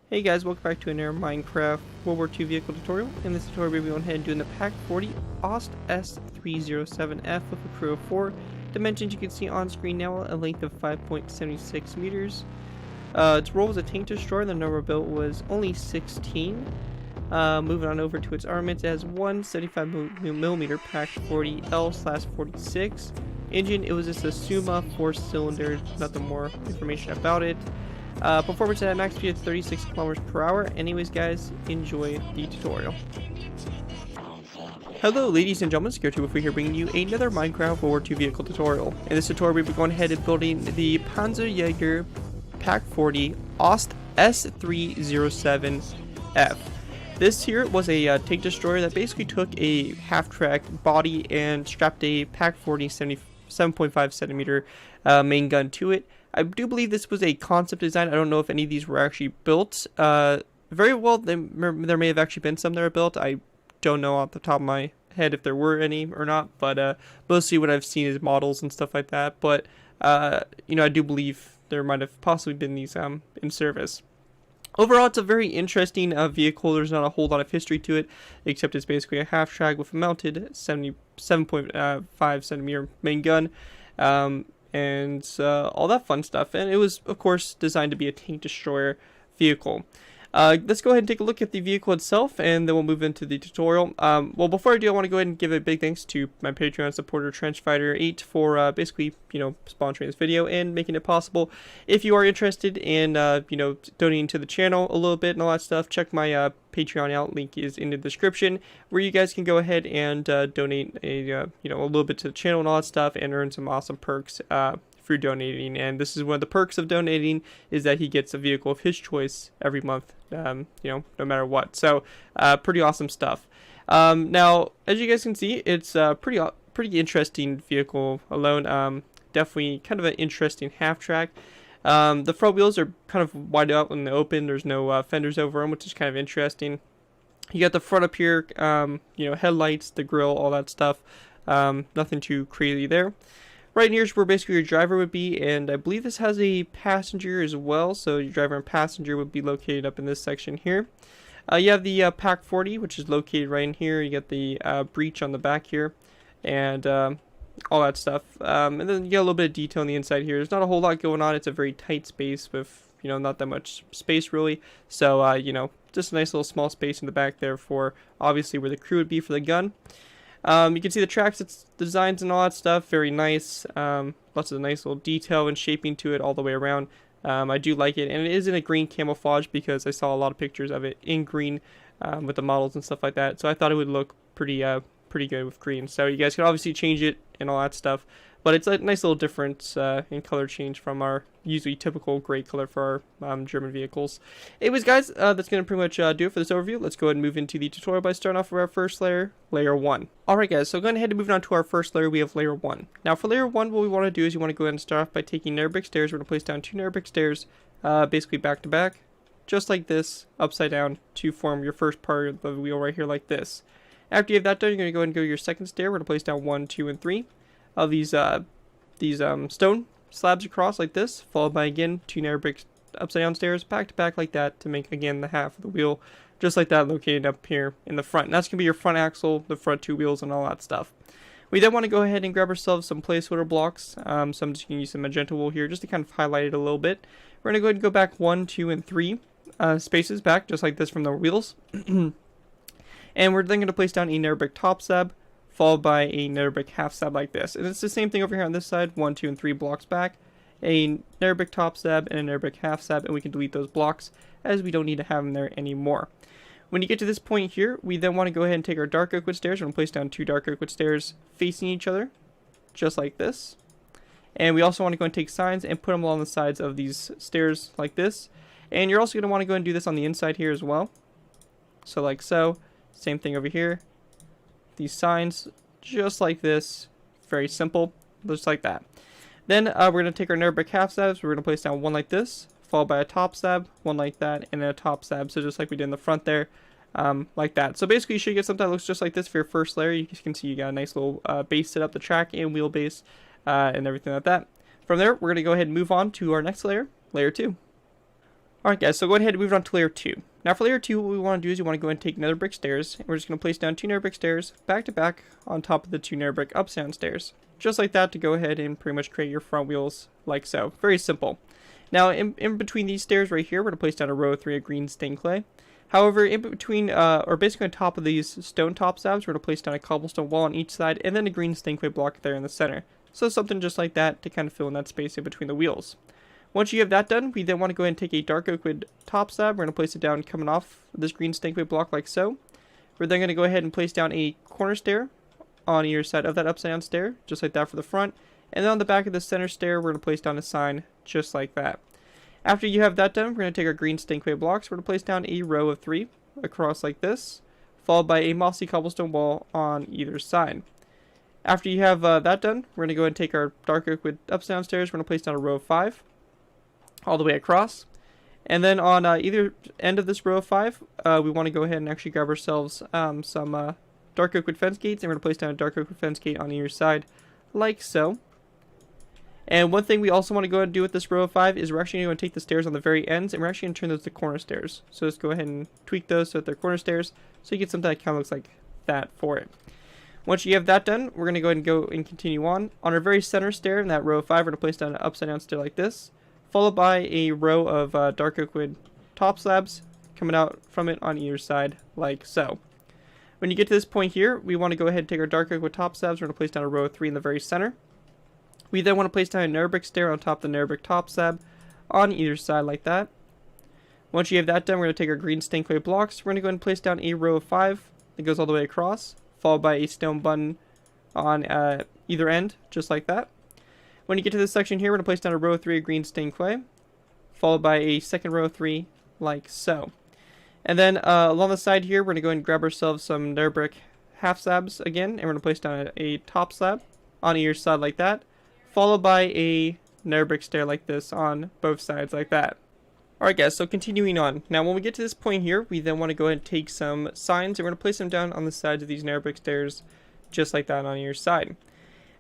Hey guys, welcome back to another Minecraft World War II vehicle tutorial. In this tutorial we'll be going ahead and doing the PAK 40 OST S307F with a crew of 4. Dimensions you can see on screen now, a length of 5.76 meters. Its role was a tank destroyer, the number built was only 16. Moving on over to its armaments, it has one 75mm PAK 40L/46. Engine, it was just a Suma 4-cylinder, nothing more information about it. Performance at max speed of 36 kilometers per hour. Anyways guys, enjoy the tutorial. Hello ladies and gentlemen, Security2 here bringing you another Minecraft World War II vehicle tutorial. In this tutorial we'll be going ahead and building the Panzerjäger PAK 40 OST S307F. This here was a tank destroyer that basically took a half-track body and strapped a PAK 40 7.5 centimeter main gun to it. I do believe this was a concept design. I don't know if any of these were actually built. Very well, there may have actually been some that were built. I don't know off the top of my head if there were any or not, but mostly what I've seen is models and stuff like that. But you know, I do believe there might have possibly been these in service. Overall, it's a very interesting vehicle. There's not a whole lot of history to it, except it's basically a half-track with a mounted 7.5 centimeter main gun. And all that fun stuff, and it was of course designed to be a tank destroyer vehicle. Let's go ahead and take a look at the vehicle itself, and then we'll move into the tutorial. Well, before I do, I want to go ahead and give a big thanks to my Patreon supporter Trenchfighter8 for basically, you know, sponsoring this video and making it possible. If you are interested in you know, donating to the channel a little bit and all that stuff, check my Patreon out. Link is in the description, where you guys can go ahead and donate a you know, a little bit to the channel and all that stuff, and earn some awesome perks through donating. And this is one of the perks of donating, is that he gets a vehicle of his choice every month, you know, no matter what. So pretty awesome stuff. Now, as you guys can see, it's a pretty interesting vehicle alone. Definitely kind of an interesting half track. The front wheels are kind of wide out in the open. There's no fenders over them, which is kind of interesting. You got the front up here, you know, headlights, the grill, all that stuff. Nothing too crazy there. Right in here is where basically your driver would be, and I believe this has a passenger as well, so your driver and passenger would be located up in this section here. You have the PAK 40, which is located right in here. You get the breech on the back here, and all that stuff. And then you get a little bit of detail on the inside here. There's not a whole lot going on. It's a very tight space with, you know, not that much space really. So, you know, just a nice little small space in the back there for obviously where the crew would be for the gun. You can see the tracks, its designs and all that stuff, very nice. Lots of nice little detail and shaping to it all the way around. I do like it, and it is in a green camouflage because I saw a lot of pictures of it in green with the models and stuff like that. So I thought it would look pretty good with green. So you guys can obviously change it and all that stuff, but it's a nice little difference in color change from our usually typical gray color for our German vehicles. Anyways guys, that's going to pretty much do it for this overview. Let's go ahead and move into the tutorial by starting off with our first layer, layer 1. Alright guys, so going ahead and moving on to our first layer, we have layer 1. Now for layer 1, what we want to do is you want to go ahead and start off by taking nether brick stairs. We're going to place down 2 nether brick stairs, basically back to back, just like this, upside down, to form your first part of the wheel right here like this. After you have that done, you're going to go ahead and go to your second stair. We're going to place down 1, 2, and 3 of these stone slabs across like this, followed by again 2 nether brick upside down stairs back to back like that to make again the half of the wheel, just like that, located up here in the front. And that's going to be your front axle, the front 2 wheels, and all that stuff. We then want to go ahead and grab ourselves some placeholder blocks. So I'm just going to use some magenta wool here just to kind of highlight it a little bit. We're going to go ahead and go back 1, 2, and 3 spaces back, just like this from the wheels. And we're then going to place down a nether brick top slab, followed by a nether brick half slab like this. And it's the same thing over here on this side, 1, 2, and 3 blocks back. A nether brick top slab and a nether brick half slab, and we can delete those blocks as we don't need to have them there anymore. When you get to this point here, we then want to go ahead and take our dark oak wood stairs. We're going to place down 2 dark oak wood stairs facing each other, just like this. And we also want to go and take signs and put them along the sides of these stairs like this. And you're also going to want to go and do this on the inside here as well. So like so. Same thing over here. These signs, just like this. Very simple, just like that. Then we're going to take our nether brick half slabs. We're going to place down 1 like this, followed by a top slab, 1 like that, and then a top slab. So just like we did in the front there, like that. So basically you should get something that looks just like this for your first layer. You can see you got a nice little base set up, the track and wheelbase and everything like that. From there, we're going to go ahead and move on to our next layer, layer 2. Alright guys, so go ahead and move on to layer 2. Now for layer 2, what we want to do is we want to go ahead and take nether brick stairs, and we're just going to place down 2 nether brick stairs back to back on top of the 2 nether brick upside down stairs. Just like that to go ahead and pretty much create your front wheels like so. Very simple. Now in between these stairs right here, we're going to place down a row of 3 of green stained clay. However, in between, or basically on top of these stone top slabs, we're going to place down a cobblestone wall on each side, and then a green stained clay block there in the center. So something just like that to kind of fill in that space in between the wheels. Once you have that done, we then want to go ahead and take a dark oak wood top slab. We're going to place it down coming off this green stained clay block like so. We're then going to go ahead and place down a corner stair on either side of that upside down stair, just like that for the front. And then on the back of the center stair, we're going to place down a sign just like that. After you have that done, we're going to take our green stained clay blocks. We're going to place down a row of 3 across like this, followed by a mossy cobblestone wall on either side. After you have that done, we're going to go ahead and take our dark oak wood upside down stairs. We're going to place down a row of 5 all the way across. And then on either end of this row of 5, we want to go ahead and actually grab ourselves some dark oak wood fence gates, and we're going to place down a dark oak wood fence gate on either side, like so. And one thing we also want to go ahead and do with this row of 5 is we're actually going to take the stairs on the very ends, and we're actually going to turn those to corner stairs. So let's go ahead and tweak those so that they're corner stairs, so you get something that kind of looks like that for it. Once you have that done, we're going to go ahead and go and continue on. On our very center stair in that row of 5, we're going to place down an upside down stair like this, followed by a row of dark oak wood top slabs coming out from it on either side, like so. When you get to this point here, we want to go ahead and take our dark oak wood top slabs. We're going to place down a row of 3 in the very center. We then want to place down a nether brick stair on top of the nether brick top slab on either side, like that. Once you have that done, we're going to take our green stained clay blocks. We're going to go ahead and place down a row of 5 that goes all the way across, followed by a stone button on either end, just like that. When you get to this section here, we're going to place down a row of 3 of green stained clay, followed by a second row of 3, like so. And then along the side here, we're going to go ahead and grab ourselves some nether brick half slabs again, and we're going to place down a top slab on either side like that, followed by a nether brick stair like this on both sides like that. Alright guys, so continuing on. Now when we get to this point here, we then want to go ahead and take some signs, and we're going to place them down on the sides of these nether brick stairs, just like that on either side.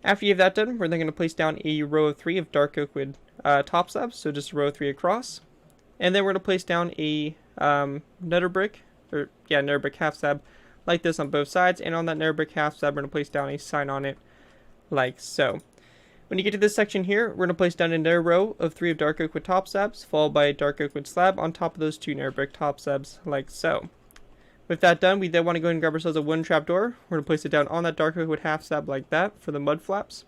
After you have that done, we're then going to place down a row of 3 of dark oak wood top slabs, so just a row of 3 across. And then we're going to place down a nether brick half slab like this on both sides, and on that nether brick half slab, we're going to place down a sign on it like so. When you get to this section here, we're going to place down another row of 3 of dark oak wood top slabs, followed by a dark oak wood slab on top of those 2 nether brick top slabs, like so. With that done, we then want to go ahead and grab ourselves a wooden trapdoor. We're going to place it down on that dark oak wood half slab like that for the mud flaps.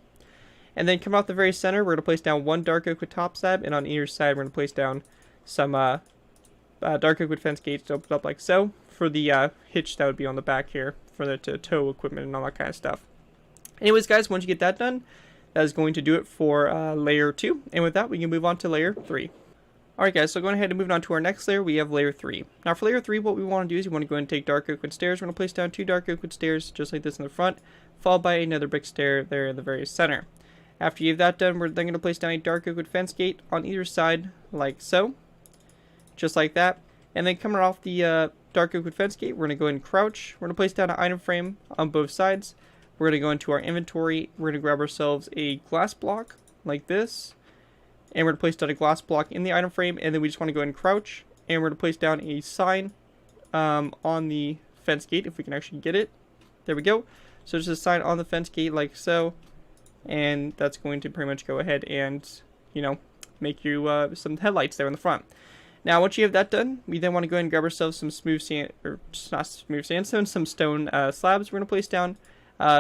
And then come out the very center, we're going to place down 1 dark oak wood top slab, and on either side, we're going to place down some dark oak wood fence gates to open up like so for the hitch that would be on the back here for the to tow equipment and all that kind of stuff. Anyways, guys, once you get that done, that is going to do it for layer 2. And with that, we can move on to layer 3. Alright guys, so going ahead and moving on to our next layer, we have layer 3. Now for layer 3, what we want to do is we want to go ahead and take dark oak wood stairs. We're going to place down 2 dark oak wood stairs, just like this in the front, followed by another brick stair there in the very center. After you have that done, we're then going to place down a dark oak wood fence gate on either side, like so. Just like that. And then coming off the dark oak wood fence gate, we're going to go ahead and crouch. We're going to place down an item frame on both sides. We're going to go into our inventory. We're going to grab ourselves a glass block, like this. And we're going to place down a glass block in the item frame, and then we just want to go ahead and crouch, and we're going to place down a sign on the fence gate, if we can actually get it. There we go. So just a sign on the fence gate like so, and that's going to pretty much go ahead and, you know, make you some headlights there in the front. Now once you have that done, we then want to go ahead and grab ourselves some smooth sand, or just not smooth sandstone, some stone slabs. We're going to place down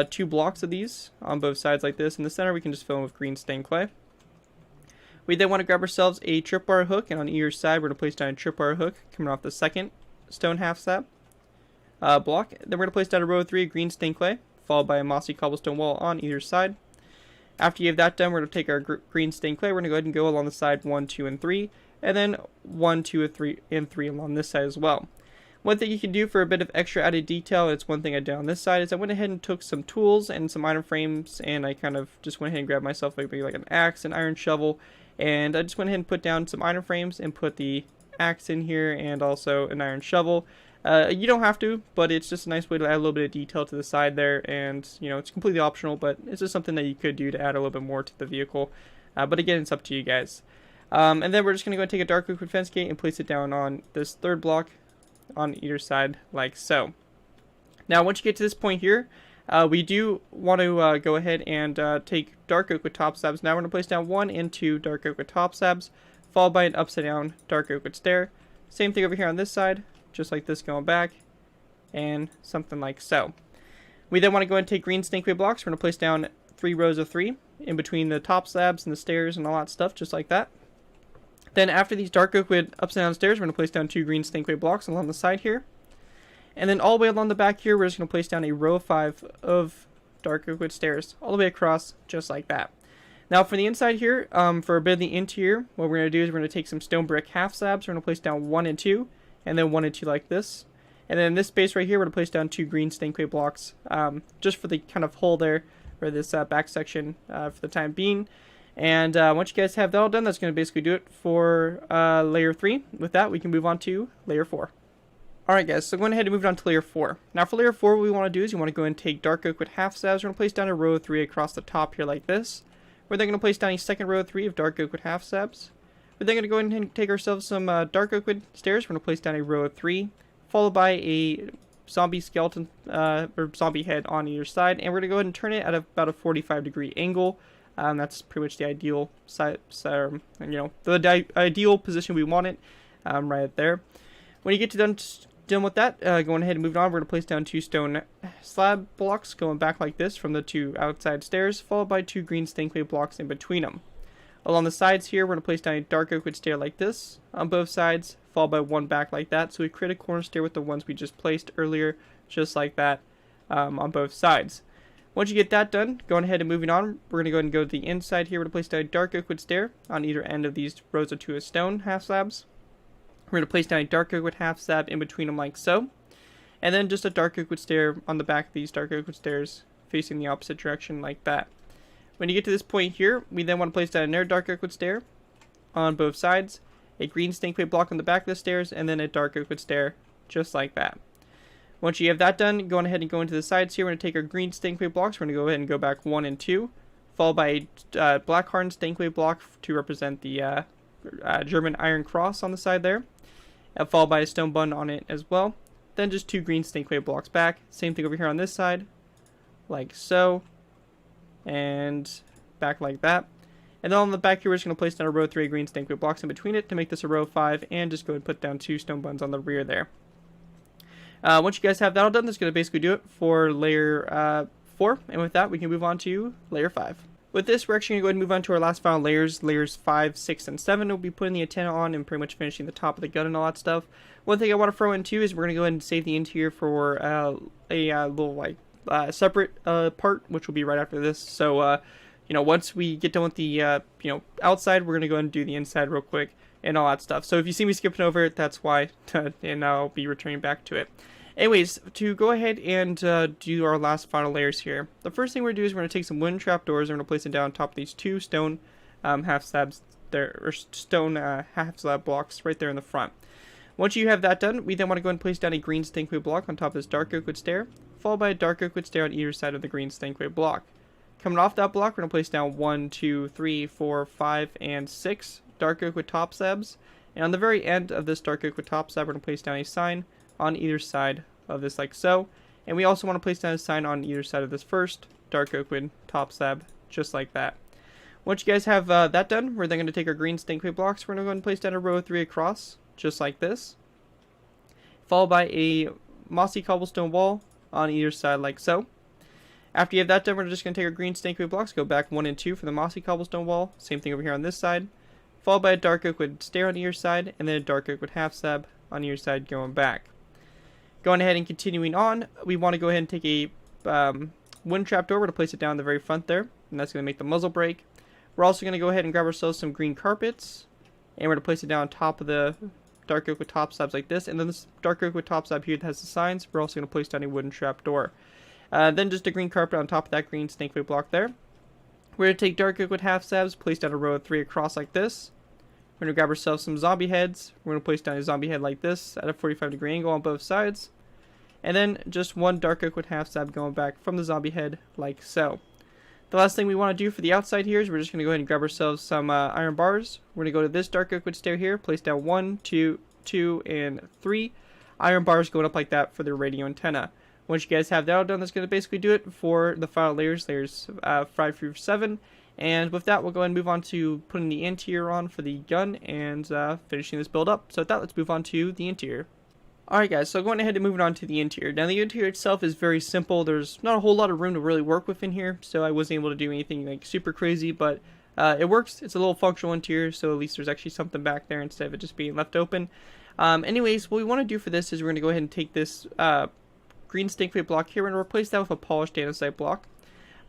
2 blocks of these on both sides like this. In the center, we can just fill in with green stained clay. We then want to grab ourselves a tripwire hook, and on either side we're going to place down a tripwire hook coming off the second stone half slab block. Then we're going to place down a row of 3 of green stained clay, followed by a mossy cobblestone wall on either side. After you have that done, we're going to take our green stained clay. We're going to go ahead and go along the side 1, 2, and 3, and then 1, 2, 3, and 3 along this side as well. One thing you can do for a bit of extra added detail, and it's one thing I did on this side, is I went ahead and took some tools and some item frames, and I kind of just went ahead and grabbed myself maybe like an axe, an iron shovel, and I just went ahead and put down some item frames and put the axe in here and also an iron shovel. You don't have to, but it's just a nice way to add a little bit of detail to the side there, and you know, it's completely optional, but it's just something that you could do to add a little bit more to the vehicle. But again, it's up to you guys. And then we're just going to go and take a dark oak wood fence gate and place it down on this third block on either side like so. Now once you get to this point here, we do want to go ahead and take dark oak wood top slabs. Now we're going to place down 1 and 2 dark oak wood top slabs, followed by an upside down dark oak wood stair. Same thing over here on this side, just like this going back, and something like so. We then want to go ahead and take green snakeweed blocks. We're going to place down 3 rows of 3 in between the top slabs and the stairs and all that stuff, just like that. Then after these dark oak wood upside down stairs, we're going to place down 2 green snakeweed blocks along the side here. And then all the way along the back here, we're just going to place down a row of 5 of dark oak wood stairs, all the way across, just like that. Now for the inside here, for a bit of the interior, what we're going to do is we're going to take some stone brick half slabs. We're going to place down 1 and 2, and then 1 and 2 like this. And then in this space right here, we're going to place down 2 green snakeweed blocks, just for the kind of hole there, for this back section for the time being. And once you guys have that all done, that's going to basically do it for layer 3. With that, we can move on to layer 4. Alright guys, so going ahead and move on to layer 4. Now for layer 4, what we want to do is you want to go and take dark oak wood half slabs. We're going to place down a row of 3 across the top here like this. We're then going to place down a second row of 3 of dark oak wood half slabs. We're then going to go ahead and take ourselves some dark oak wood stairs. We're going to place down a row of 3, followed by a zombie skeleton or zombie head on either side. And we're going to go ahead and turn it at about a 45-degree angle. That's pretty much the ideal side, the ideal position we want it, right there. When you get done with that, going ahead and moving on, we're going to place down 2 stone slab blocks going back like this from the 2 outside stairs, followed by 2 green snakeweed blocks in between them. Along the sides here, we're going to place down a dark oak wood stair like this on both sides, followed by 1 back like that. So we create a corner stair with the ones we just placed earlier, just like that, on both sides. Once you get that done, going ahead and moving on, we're going to go ahead and go to the inside here. We're going to place down a dark oak wood stair on either end of these rows of 2 of stone half slabs. We're going to place down a dark oak wood half slab in between them like so. And then just a dark oak wood stair on the back of these dark oak wood stairs facing the opposite direction like that. When you get to this point here, we then want to place down another dark oak wood stair on both sides, a green snakeweed block on the back of the stairs, and then a dark oak wood stair just like that. Once you have that done, go ahead and go into the sides here. We're going to take our green snakeweed blocks. We're going to go ahead and go back 1 and 2, followed by a black hardened snakeweed block to represent the German iron cross on the side there, followed by a stone bun on it as well. Then just 2 green snakeweed blocks back. Same thing over here on this side, like so, and back like that. And then on the back here, we're just going to place down a row of 3 green snakeweed blocks in between it to make this a row of 5, and just go ahead and put down 2 stone buns on the rear there. Once you guys have that all done, that's going to basically do it for layer 4. And with that, we can move on to layer 5. With this, we're actually going to go ahead and move on to our last final layers. Layers 5, 6, and 7. We'll be putting the antenna on and pretty much finishing the top of the gun and all that stuff. One thing I want to throw in too is we're going to go ahead and save the interior for a little separate part, which will be right after this. So, once we get done with the outside, we're going to go ahead and do the inside real quick and all that stuff. So if you see me skipping over it, that's why, and I'll be returning back to it. Anyways, to go ahead and do our last final layers here, the first thing we're going to do is we're going to take some wooden trapdoors and we're going to place them down on top of these 2 stone half slabs there, or stone half slab blocks right there in the front. Once you have that done, we then want to go and place down a green snakeweed block on top of this dark oak wood stair, followed by a dark oak wood stair on either side of the green snakeweed block. Coming off that block, we're going to place down 1, 2, 3, 4, 5, and 6 dark oak wood top slabs. And on the very end of this dark oak wood top slab, we're going to place down a sign on either side of this like so. And we also want to place down a sign on either side of this first dark oak wood top slab, just like that. Once you guys have that done, we're then going to take our green snakeweed blocks. We're going to go ahead and place down a row of 3 across, just like this, followed by a mossy cobblestone wall on either side like so. After you have that done, we're just going to take our green snakeweed blocks, go back 1 and 2 for the mossy cobblestone wall. Same thing over here on this side, followed by a dark oak wood stair on either side, and then a dark oak wood half slab on either side going back. Going ahead and continuing on, we want to go ahead and take a wooden trapdoor. We're going to place it down in the very front there, and that's going to make the muzzle break. We're also going to go ahead and grab ourselves some green carpets, and we're going to place it down on top of the dark oak wood top slabs like this. And then this dark oak wood top slab here that has the signs, we're also going to place down a wooden trapdoor. Then just a green carpet on top of that green snakeweed block there. We're going to take dark oak wood half slabs, place down a row of 3 across like this. We're going to grab ourselves some zombie heads. We're going to place down a zombie head like this at a 45-degree angle on both sides. And then just 1 dark oak wood half slab going back from the zombie head like so. The last thing we want to do for the outside here is we're just going to go ahead and grab ourselves some iron bars. We're going to go to this dark oak wood stair here, place down 1, 2, 2, and 3 iron bars going up like that for the radio antenna. Once you guys have that all done, that's going to basically do it for the final layers 5 through 7. And with that, we'll go ahead and move on to putting the interior on for the gun and finishing this build up. So with that, let's move on to the interior. Alright guys, so going ahead and moving on to the interior. Now the interior itself is very simple. There's not a whole lot of room to really work with in here, so I wasn't able to do anything like super crazy, but it works. It's a little functional interior, so at least there's actually something back there instead of it just being left open. Anyways, what we want to do for this is we're going to go ahead and take this green stink plate block here and replace that with a polished andesite block.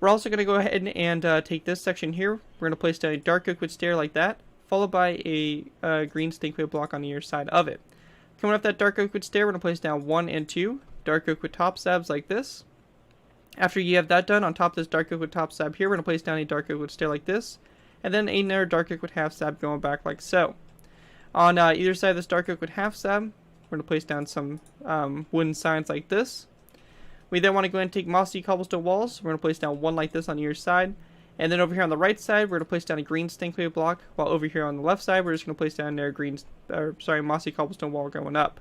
We're also going to go ahead and take this section here. We're going to place down a dark oak wood stair like that, followed by a green stink plate block on the other side of it. Coming up that dark oak wood stair, we're going to place down 1 and 2 dark oak wood top slabs like this. After you have that done, on top of this dark oak wood top slab here, we're going to place down a dark oak wood stair like this, and then another dark oak wood half slab going back like so. On either side of this dark oak wood half slab, we're going to place down some wooden signs like this. We then want to go ahead and take mossy cobblestone walls. We're going to place down 1 like this on either side. And then over here on the right side, we're going to place down a green stink plate block, while over here on the left side, we're just going to place down their mossy cobblestone wall going up.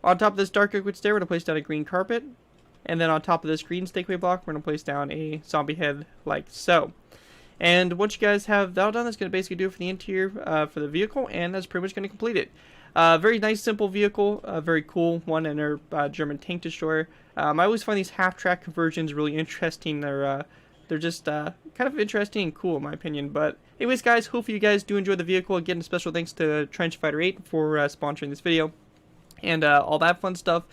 On top of this dark oak wood stair, we're going to place down a green carpet. And then on top of this green stink plate block, we're going to place down a zombie head like so. And once you guys have that all done, that's going to basically do it for the interior for the vehicle, and that's pretty much going to complete it. Very nice, simple vehicle, very cool one, and their German tank destroyer. I always find these half-track conversions really interesting. They're just kind of interesting and cool in my opinion. But anyways guys, hopefully you guys do enjoy the vehicle. Again, a special thanks to Trench Fighter 8 for sponsoring this video and all that fun stuff.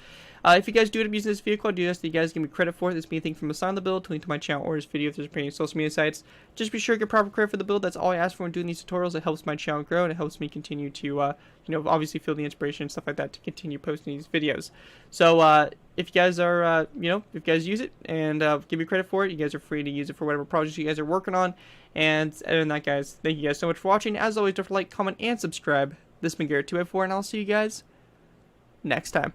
If you guys do end up using this vehicle, I do ask that you guys give me credit for it. This being anything from assign the build to link to my channel or this video if there's any social media sites. Just be sure to get proper credit for the build. That's all I ask for when doing these tutorials. It helps my channel grow and it helps me continue to, obviously feel the inspiration and stuff like that to continue posting these videos. So if you guys are, if you guys use it and give me credit for it, you guys are free to use it for whatever projects you guys are working on. And other than that, guys, thank you guys so much for watching. As always, don't forget to like, comment, and subscribe. This has been Garrett254, and I'll see you guys next time.